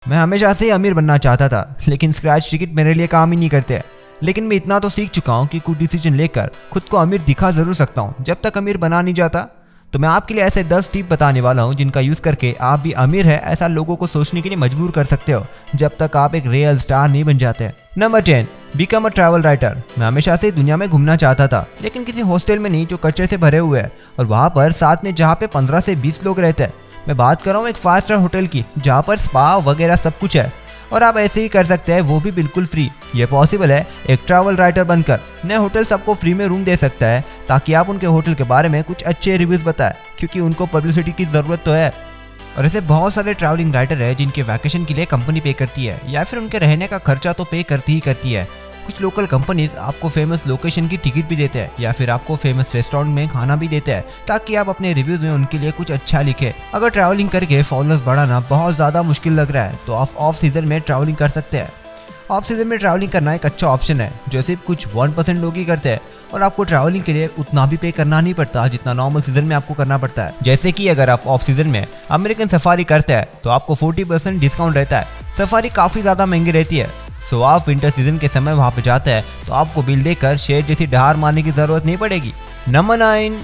मैं हमेशा से ही अमीर बनना चाहता था, लेकिन स्क्रैच टिकट मेरे लिए काम ही नहीं करते। लेकिन मैं इतना तो सीख चुका हूँ कि कुछ डिसीजन लेकर खुद को अमीर दिखा जरूर सकता हूँ, जब तक अमीर बना नहीं जाता। तो मैं आपके लिए ऐसे 10 टिप बताने वाला हूँ जिनका यूज करके आप भी अमीर है ऐसा लोगों को सोचने के लिए मजबूर कर सकते हो, जब तक आप एक रियल स्टार नहीं बन जाते। Number 10, become a travel writer. मैं हमेशा से दुनिया में घूमना चाहता था, लेकिन किसी हॉस्टल में नहीं जो कचरे से भरे हुए हैं और वहाँ पर साथ में जहाँ पे 15 से 20 लोग रहते हैं। मैं बात कर रहा हूँ एक 5 स्टार होटल की, जहाँ पर स्पा वगैरह सब कुछ है और आप ऐसे ही कर सकते हैं, वो भी बिल्कुल फ्री। ये पॉसिबल है एक ट्रैवल राइटर बनकर। नए होटल सबको फ्री में रूम दे सकता है ताकि आप उनके होटल के बारे में कुछ अच्छे रिव्यूज बताएं, क्योंकि उनको पब्लिसिटी की जरूरत तो है। और ऐसे बहुत सारे ट्रैवलिंग राइटर है जिनके वैकेशन के लिए कंपनी पे करती है या फिर उनके रहने का खर्चा तो पे करती ही करती है। कुछ लोकल कंपनीज आपको फेमस लोकेशन की टिकट भी देते हैं या फिर आपको फेमस रेस्टोरेंट में खाना भी देते हैं ताकि आप अपने रिव्यूज में उनके लिए कुछ अच्छा लिखे। अगर ट्रैवलिंग करके फॉलोअर्स बढ़ाना बहुत ज्यादा मुश्किल लग रहा है तो आप ऑफ सीजन में ट्रैवलिंग कर सकते हैं। ऑफ सीजन में ट्रैवलिंग करना एक अच्छा ऑप्शन है जो सिर्फ कुछ 1% लोग ही करते हैं और आपको ट्रैवलिंग के लिए उतना भी पे करना नहीं पड़ता जितना नॉर्मल सीजन में आपको करना पड़ता है। जैसे कि अगर आप ऑफ सीजन में अमेरिकन सफारी करते हैं तो आपको 40% डिस्काउंट रहता है। सफारी काफी ज्यादा महंगी रहती है, सो आप विंटर सीजन के समय वहां पे जाते हैं तो आपको बिल देकर शेर जैसी डहार मारने की जरूरत नहीं पड़ेगी। Number 9,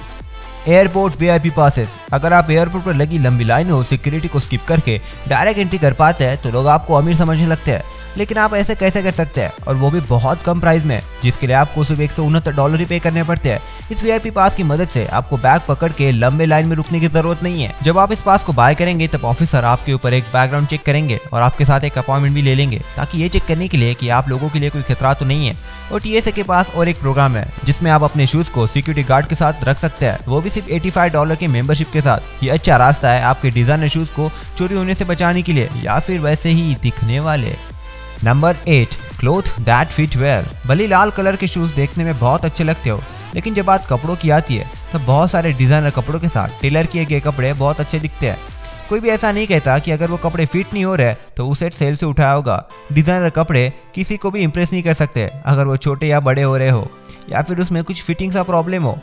airport VIP passes. अगर आप एयरपोर्ट पर लगी लंबी लाइन हो सिक्योरिटी को स्किप करके डायरेक्ट एंट्री कर पाते हैं तो लोग आपको अमीर समझने लगते हैं, लेकिन आप ऐसे कैसे कर सकते हैं और वो भी बहुत कम प्राइस में, जिसके लिए आपको सिर्फ $169 ही पे करने पड़ते हैं। इस वीआईपी पास की मदद से आपको बैग पकड़ के लंबे लाइन में रुकने की जरूरत नहीं है। जब आप इस पास को बाय करेंगे तब ऑफिसर आपके ऊपर एक बैकग्राउंड चेक करेंगे और आपके साथ एक अपॉइंटमेंट भी ले लेंगे ताकि ये चेक करने के लिए कि आप लोगों के लिए कोई खतरा तो नहीं है। और टीएसए के पास और एक प्रोग्राम है जिसमें आप अपने शूज को सिक्योरिटी गार्ड के साथ रख सकते हैं, वो भी सिर्फ $85 की मेंबरशिप के साथ। ये अच्छा रास्ता है आपके डिजाइनर शूज को चोरी होने से बचाने के लिए या फिर वैसे ही दिखने वाले। Number 8, cloth that fit well. भले लाल कलर के शूज देखने में बहुत अच्छे लगते हो, लेकिन जब बात कपड़ों की आती है तो बहुत सारे डिजाइनर कपड़ों के साथ टेलर किए गए कपड़े बहुत अच्छे दिखते हैं। कोई भी ऐसा नहीं कहता कि अगर वो कपड़े फिट नहीं हो रहे तो उसे सेल से उठाया होगा। डिजाइनर कपड़े किसी को भी इंप्रेस नहीं कर सकते अगर वो छोटे या बड़े हो रहे हो या फिर उसमें कुछ फिटिंग सा प्रॉब्लम हो।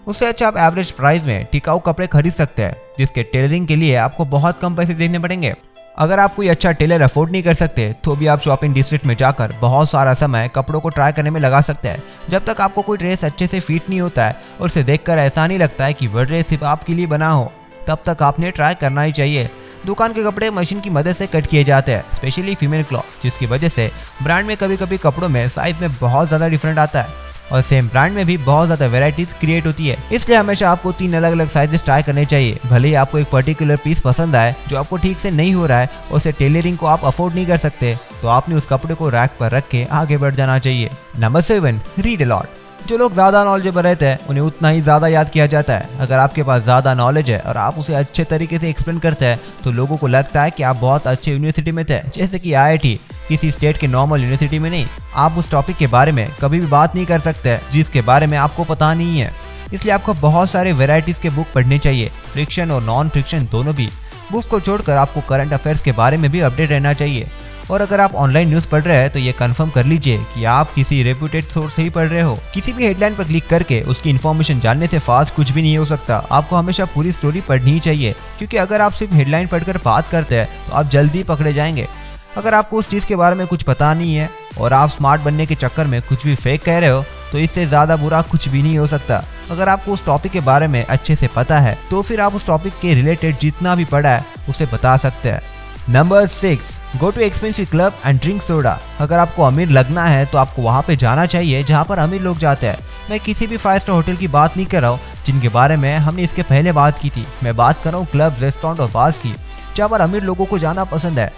उससे अच्छा आप एवरेज प्राइस में टिकाऊ कपड़े खरीद सकते हैं जिसके टेलरिंग के लिए आपको बहुत कम पैसे देने पड़ेंगे। अगर आप कोई अच्छा टेलर अफोर्ड नहीं कर सकते तो भी आप शॉपिंग डिस्ट्रिक्ट में जाकर बहुत सारा समय कपड़ों को ट्राई करने में लगा सकते हैं। जब तक आपको कोई ड्रेस अच्छे से फिट नहीं होता है और उसे देखकर ऐसा नहीं लगता है कि वह ड्रेस सिर्फ आपके लिए बना हो, तब तक आपने ट्राई करना ही चाहिए। दुकान के कपड़े मशीन की मदद से कट किए जाते हैं, स्पेशली फीमेल क्लॉथ, जिसकी वजह से ब्रांड में कभी कभी कपड़ों में साइज में बहुत ज्यादा डिफरेंट आता है और सेम ब्रांड में भी बहुत ज्यादा वेराइटीज क्रिएट होती है। इसलिए हमेशा आपको 3 अलग अलग साइजेस ट्राई करने चाहिए। भले ही आपको एक पर्टिकुलर पीस पसंद आए जो आपको ठीक से नहीं हो रहा है और उसे टेलरिंग को आप अफोर्ड नहीं कर सकते तो आपने उस कपड़े को रैक पर रख के आगे बढ़ जाना चाहिए। Number 7, read a lot. जो लोग ज्यादा नॉलेजेबल रहते हैं उन्हें उतना ही ज्यादा याद किया जाता है। अगर आपके पास ज्यादा नॉलेज है और आप उसे अच्छे तरीके से एक्सप्लेन करते हैं तो लोगों को लगता है कि आप बहुत अच्छे यूनिवर्सिटी में थे, जैसे कि IIT, किसी स्टेट के नॉर्मल यूनिवर्सिटी में नहीं। आप उस टॉपिक के बारे में कभी भी बात नहीं कर सकते जिसके बारे में आपको पता नहीं है। इसलिए आपको बहुत सारे वेराइटीज के बुक पढ़ने चाहिए, फ्रिक्शन और नॉन फ्रिक्शन दोनों भी। बुक्स को छोड़कर आपको करंट अफेयर्स के बारे में भी अपडेट रहना चाहिए। और अगर आप ऑनलाइन न्यूज़ पढ़ रहे हैं तो ये कंफर्म कर लीजिए कि आप किसी रेप्यूटेड सोर्स से ही पढ़ रहे हो। किसी भी हेडलाइन पर क्लिक करके उसकी इन्फॉर्मेशन जानने से फास्ट कुछ भी नहीं हो सकता। आपको हमेशा पूरी स्टोरी पढ़नी ही चाहिए, क्योंकि अगर आप सिर्फ हेडलाइन पढ़कर बात करते हैं तो आप जल्दी पकड़े जाएंगे। अगर आपको उस चीज़ के बारे में कुछ पता नहीं है और आप स्मार्ट बनने के चक्कर में कुछ भी फेक कह रहे हो तो इससे ज़्यादा बुरा कुछ भी नहीं हो सकता। अगर आपको उस टॉपिक के बारे में अच्छे से पता है तो फिर आप उस टॉपिक के रिलेटेड जितना भी पढ़ा है उसे बता सकते हैं। Number 6, go too expensive club and drink soda. अगर आपको अमीर लगना है तो आपको वहाँ पे जाना चाहिए जहाँ पर अमीर लोग जाते हैं। मैं किसी भी 5 स्टार होटल की बात नहीं कर रहा हूँ जिनके बारे में हमने इसके पहले बात की थी। मैं बात कर रहा हूँ क्लब, रेस्टोरेंट और बार्स की, जहाँ पर अमीर लोगों को जाना पसंद है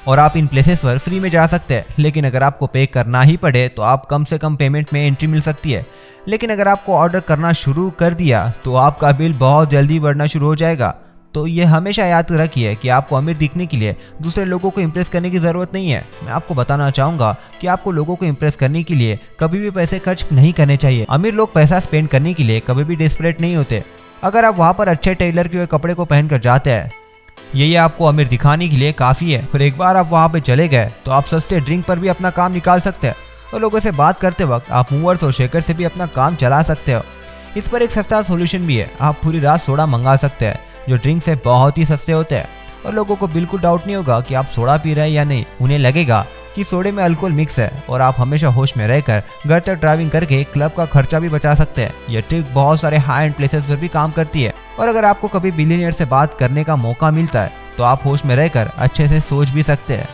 और आप इन प्लेसेस पर फ्री में जा सकते हैं। लेकिन अगर आपको पे करना ही पड़े तो आप कम से कम पेमेंट में एंट्री मिल सकती है। लेकिन अगर आपको ऑर्डर करना शुरू कर दिया तो आपका बिल बहुत जल्दी बढ़ना शुरू हो जाएगा। तो ये हमेशा याद रखिए कि आपको अमीर दिखने के लिए दूसरे लोगों को इम्प्रेस करने की ज़रूरत नहीं है। मैं आपको बताना चाहूँगा कि आपको लोगों को इम्प्रेस करने के लिए कभी भी पैसे खर्च नहीं करने चाहिए। अमीर लोग पैसा स्पेंड करने के लिए कभी भी डेस्परेट नहीं होते। अगर आप वहाँ पर अच्छे टेलर के हुए कपड़े को पहनकर जाते हैं, ये आपको अमीर दिखाने के लिए काफ़ी है। फिर एक बार आप वहाँ पे चले गए तो आप सस्ते ड्रिंक पर भी अपना काम निकाल सकते हैं और लोगों से बात करते वक्त आप मूवर्स और शेकर से भी अपना काम चला सकते हो। इस पर एक सस्ता सोल्यूशन भी है, आप पूरी रात सोडा मंगा सकते हैं जो ड्रिंक से बहुत ही सस्ते होते हैं और लोगों को बिल्कुल डाउट नहीं होगा कि आप सोडा पी रहे हैं या नहीं। उन्हें लगेगा कि सोडे में अल्कोहल मिक्स है और आप हमेशा होश में रहकर घर तक ड्राइविंग करके क्लब का खर्चा भी बचा सकते हैं। यह ट्रिक बहुत सारे हाई एंड प्लेसेस पर भी काम करती है। और अगर आपको कभी बिलियनियर से बात करने का मौका मिलता है तो आप होश में रहकर अच्छे से सोच भी सकते हैं।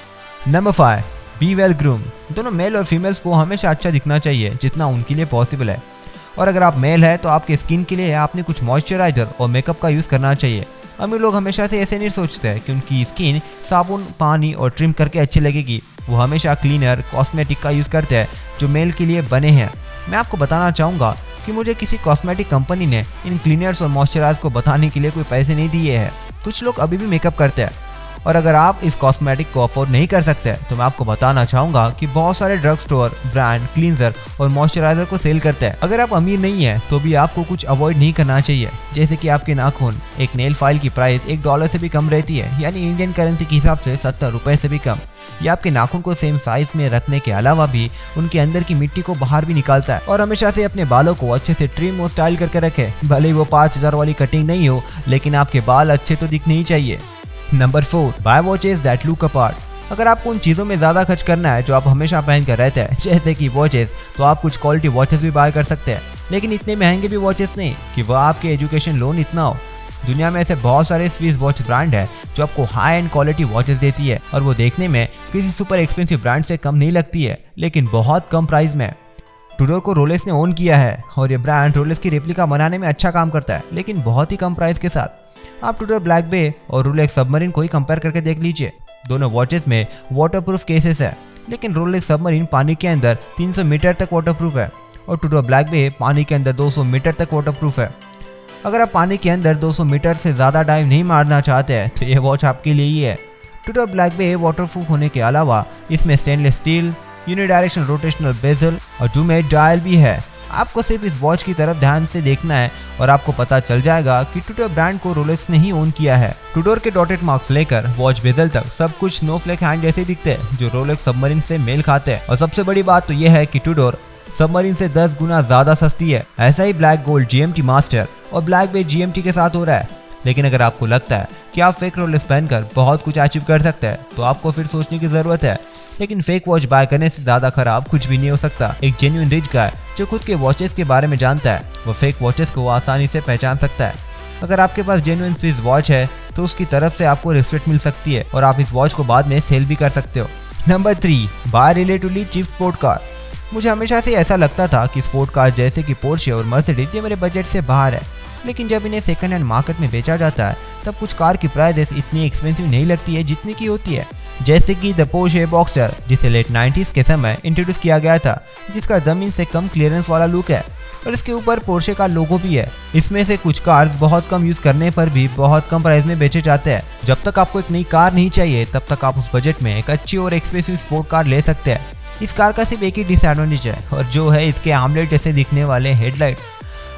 Number 5, be well groom. दोनों मेल और फीमेल्स को हमेशा अच्छा दिखना चाहिए जितना उनके लिए पॉसिबल है। और अगर आप मेल है तो आपके स्किन के लिए आपने कुछ मॉइस्चराइजर और मेकअप का यूज़ करना चाहिए। अमीर लोग हमेशा से ऐसे नहीं सोचते हैं कि उनकी स्किन साबुन, पानी और ट्रिम करके अच्छी लगेगी। वो हमेशा क्लीनर, कॉस्मेटिक का यूज़ करते हैं जो मेल के लिए बने हैं। मैं आपको बताना चाहूँगा कि मुझे किसी कॉस्मेटिक कंपनी ने इन क्लीनर्स और मॉइस्चराइजर को बताने के लिए कोई पैसे नहीं दिए हैं। कुछ लोग अभी भी मेकअप करते हैं। और अगर आप इस कॉस्मेटिक को अफोर्ड नहीं कर सकते तो मैं आपको बताना चाहूँगा कि बहुत सारे ड्रग स्टोर ब्रांड क्लींजर और मॉइस्चराइजर को सेल करते हैं। अगर आप अमीर नहीं है तो भी आपको कुछ अवॉइड नहीं करना चाहिए, जैसे कि आपके नाखून। एक नेल फाइल की प्राइस $1 से भी कम रहती है, यानी इंडियन करेंसी के हिसाब से 70 रुपए से भी कम। यह आपके नाखून को सेम साइज में रखने के अलावा भी उनके अंदर की मिट्टी को बाहर भी निकालता है। और हमेशा से अपने बालों को अच्छे से ट्रिम और स्टाइल करके रखें। भले ही वो 5000 वाली कटिंग नहीं हो, लेकिन आपके बाल अच्छे तो दिखने ही चाहिए। Number 4, buy watches that look apart. अगर आपको उन चीज़ों में ज़्यादा खर्च करना है जो आप हमेशा पहन कर रहते हैं, जैसे कि वॉचेस, तो आप कुछ क्वालिटी वॉचेस भी बाय कर सकते हैं, लेकिन इतने महंगे भी वॉचेस नहीं कि वह आपके एजुकेशन लोन इतना हो। दुनिया में ऐसे बहुत सारे स्विस वॉच ब्रांड है जो आपको हाई एंड क्वालिटी वॉचेस देती है और वो देखने में किसी सुपर एक्सपेंसिव ब्रांड से कम नहीं लगती है, लेकिन बहुत कम प्राइस में। टूडोर को रोलेक्स ने ओन किया है और ये ब्रांड रोलेक्स की रेप्लिका बनाने में अच्छा काम करता है, लेकिन बहुत ही कम प्राइस के साथ। आप टूडोर ब्लैक बे और रोलेक्स सबमरीन को ही कंपेयर करके देख लीजिए। दोनों वॉचेस में वाटरप्रूफ केसेस है, लेकिन रोलेक्स सबमरीन पानी के अंदर 300 मीटर तक वाटरप्रूफ है और टूडोर ब्लैक बे पानी के अंदर 200 मीटर तक वाटरप्रूफ है। अगर आप पानी के अंदर 200 मीटर से ज़्यादा डाइव नहीं मारना चाहते हैं तो ये वॉच आपके लिए ही है। टूडोर ब्लैक बे वाटरप्रूफ होने के अलावा इसमें stainless steel, unidirectional rotational bezel और जूमेट डायल भी है। आपको सिर्फ इस वॉच की तरफ ध्यान से देखना है और आपको पता चल जाएगा कि टूडोर ब्रांड को रोलेक्स ने ही ओन किया है। टूडोर के डॉटेड मार्क्स लेकर वॉच बेजल तक सब कुछ स्नोफ्लेक हैंड जैसे दिखते हैं जो रोलेक्स सबमरीन से मेल खाते हैं। और सबसे बड़ी बात तो यह है कि टूडोर सबमरीन से 10 गुना ज्यादा सस्ती है। ऐसा ही ब्लैक गोल्ड GMT मास्टर और ब्लैक बे GMT के साथ हो रहा है। लेकिन अगर आपको लगता है कि आप फेक रोलेक्स पहनकर बहुत कुछ अचीव कर सकते हैं तो आपको फिर सोचने की जरूरत है। लेकिन फेक वॉच बाय करने से ज्यादा खराब कुछ भी नहीं हो सकता। एक जेन्युइन रिच गाय जो खुद के वॉचेस के बारे में जानता है वो फेक वॉचेस को आसानी से पहचान सकता है। अगर आपके पास जेन्युइन स्विस वॉच है तो उसकी तरफ से आपको रिस्पेक्ट मिल सकती है और आप इस वॉच को बाद में सेल भी कर सकते हो। Number 3, buy relatively cheap sport car. मुझे हमेशा से ऐसा लगता था कि स्पोर्ट कार जैसे कि पोर्शे और मर्सिडीज ये मेरे बजट से बाहर है, लेकिन जब इन्हें सेकंड हैंड मार्केट में बेचा जाता है तब कुछ कार की प्राइसेस इतनी एक्सपेंसिव नहीं लगती है जितनी की होती है। जैसे कि द पोर्शे बॉक्सर जिसे लेट 90s के समय इंट्रोड्यूस किया गया था, जिसका जमीन से कम क्लियरेंस वाला लुक है और इसके ऊपर पोर्शे का लोगो भी है। इसमें से कुछ कार्स बहुत कम यूज करने पर भी बहुत कम प्राइस में बेचे जाते हैं। जब तक आपको एक नई कार नहीं चाहिए तब तक आप उस बजट में एक अच्छी और एक्सपेंसिव स्पोर्ट कार ले सकते हैं। इस कार का सिर्फ एक ही डिसएडवांटेज है और जो है इसके आमलेट जैसे दिखने वाले हेडलाइट्स।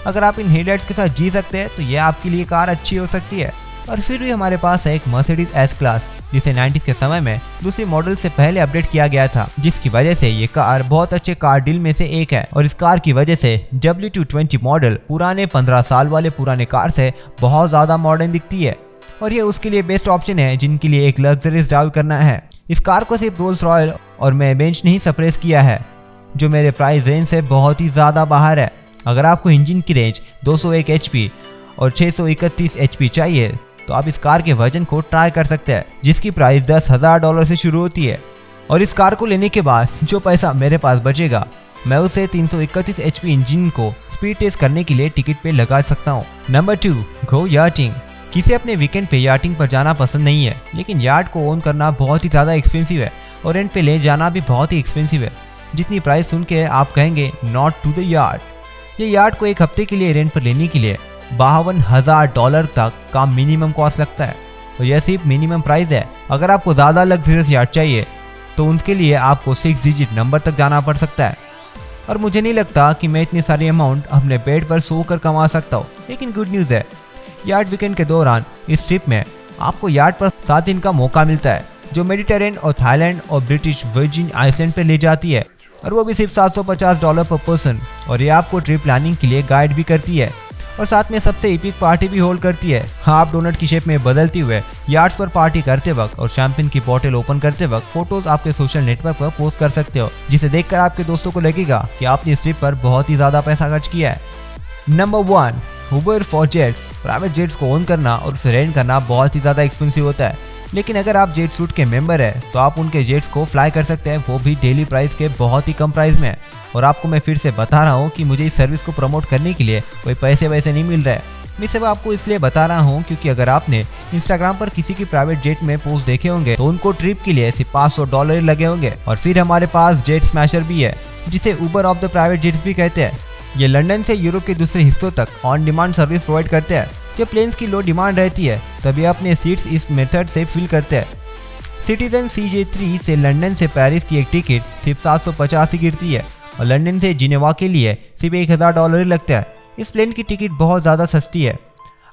अगर आप इन हेडलाइट्स के साथ जी सकते हैं तो यह आपके लिए कार अच्छी हो सकती है। और फिर भी हमारे पास है एक मर्सिडीज एस क्लास जिसे 90s के समय में दूसरी मॉडल से पहले अपडेट किया गया था, जिसकी वजह से ये कार बहुत अच्छे कार डील में से एक है। और इस कार की वजह से W220 मॉडल पुराने 15 साल वाले पुराने कार से बहुत ज्यादा मॉडर्न दिखती है और ये उसके लिए बेस्ट ऑप्शन है जिनके लिए एक लग्जरियस ड्राइव करना है। इस कार को सिर्फ रोल्स रॉयल और मैं बेंच ने ही सप्रेस किया है, जो मेरे प्राइस रेंज से बहुत ही ज्यादा बाहर है। अगर आपको इंजन की रेंज 201 HP और 631 HP चाहिए तो आप इस कार के वर्जन को ट्राई कर सकते हैं, जिसकी प्राइस $10,000 से शुरू होती है। और इस कार को लेने के बाद जो पैसा मेरे पास बचेगा मैं उसे 331 HP इंजन को स्पीड टेस्ट करने के लिए टिकट पे लगा सकता हूँ। नंबर 2, गो याटिंग। किसे अपने वीकेंड पे याटिंग पर जाना पसंद नहीं है, लेकिन यार्ड को ओन करना बहुत ही ज़्यादा एक्सपेंसिव है और रेंट पे ले जाना भी बहुत ही एक्सपेंसिव है। जितनी प्राइस सुन के आप कहेंगे नॉट टू द यार्ड। ये यार्ड को एक हफ्ते के लिए रेंट पर लेने के लिए $52,000 तक का मिनिमम कॉस्ट लगता है और यह सिर्फ मिनिमम प्राइस है। अगर आपको ज़्यादा लग्जरियस यार्ड चाहिए तो उनके लिए आपको 6 डिजिट नंबर तक जाना पड़ सकता है। और मुझे नहीं लगता कि मैं इतनी सारी अमाउंट अपने बेड पर सोकर कमा सकता हूँ। लेकिन गुड न्यूज़ है, यार्ड वीकेंड के दौरान इस ट्रिप में आपको यार्ड पर 7 दिन का मौका मिलता है, जो मेडिटेरेनियन और थाईलैंड और ब्रिटिश वर्जिन आइलैंड पर ले जाती है, और वो भी सिर्फ $750 पर पर्सन। और ये आपको ट्रिप प्लानिंग के लिए गाइड भी करती है और साथ में सबसे एपिक पार्टी भी होल्ड करती है। आप डोनट की शेप में बदलती हुए यार्ड्स पर पार्टी करते वक्त और शैंपेन की बोतल ओपन करते वक्त फोटोज आपके सोशल नेटवर्क पर पोस्ट कर सकते हो, जिसे देखकर आपके दोस्तों को लगेगा कि आपने इस ट्रिप पर बहुत ही ज्यादा पैसा खर्च किया है। Number 1, Uber for jets. Private jets को ओन करना और उसे रेंट करना बहुत ही ज्यादा एक्सपेंसिव होता है, लेकिन अगर आप जेट सूट के मेंबर है तो आप उनके जेट्स को फ्लाई कर सकते हैं, वो भी डेली प्राइस के बहुत ही कम प्राइस में। और आपको मैं फिर से बता रहा हूँ कि मुझे इस सर्विस को प्रमोट करने के लिए कोई पैसे वैसे नहीं मिल रहे। मैं सिर्फ आपको इसलिए बता रहा हूँ क्योंकि अगर आपने इंस्टाग्राम पर किसी की प्राइवेट जेट में पोस्ट देखे होंगे तो उनको ट्रिप के लिए सिर्फ $500 लगे होंगे। और फिर हमारे पास जेट स्मैशर भी है, जिसे उबर ऑफ द प्राइवेट जेट्स भी कहते हैं। ये लंदन से यूरोप के दूसरे हिस्सों तक ऑन डिमांड सर्विस प्रोवाइड करते हैं। जब प्लेन्स की लो डिमांड रहती है तभी अपने सीट्स इस मेथड से फिल करते हैं। सिटीजन CJ3 से लंदन से पेरिस की एक टिकट सिर्फ 750 ही गिरती है और लंदन से जिनेवा के लिए सिर्फ $1000 लगता है। इस प्लेन की टिकट बहुत ज़्यादा सस्ती है।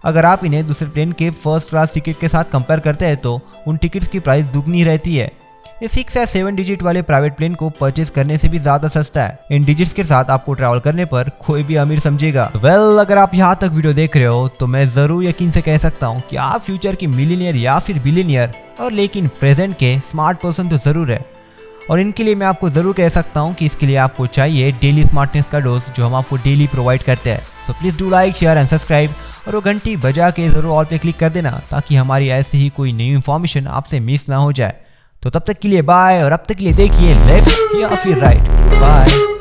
अगर आप इन्हें दूसरे प्लेन के फर्स्ट क्लास टिकट के साथ कंपेयर करते हैं तो उन टिकट्स की प्राइस दुगनी रहती है। ये 6 या 7 डिजिट वाले प्राइवेट प्लेन को परचेज करने से भी ज्यादा सस्ता है। इन डिजिट्स के साथ आपको ट्रैवल करने पर कोई भी अमीर समझेगा। अगर आप यहाँ तक वीडियो देख रहे हो तो मैं जरूर यकीन से कह सकता हूँ कि आप फ्यूचर की मिलीनियर या फिर बिलियनियर और लेकिन प्रेजेंट के स्मार्ट पर्सन तो जरूर है। और इनके लिए मैं आपको जरूर कह सकता हूँ कि इसके लिए आपको चाहिए डेली स्मार्टनेस का डोज, जो हम आपको डेली प्रोवाइड करते हैं। So please do like, share and subscribe और वो घंटी बजा के जरूर ऑल पे क्लिक कर देना, ताकि हमारी ऐसे ही कोई नई इन्फॉर्मेशन आपसे मिस ना हो जाए। तो तब तक के लिए बाय, और अब तक के लिए देखिए लेफ्ट या फिर राइट। बाय।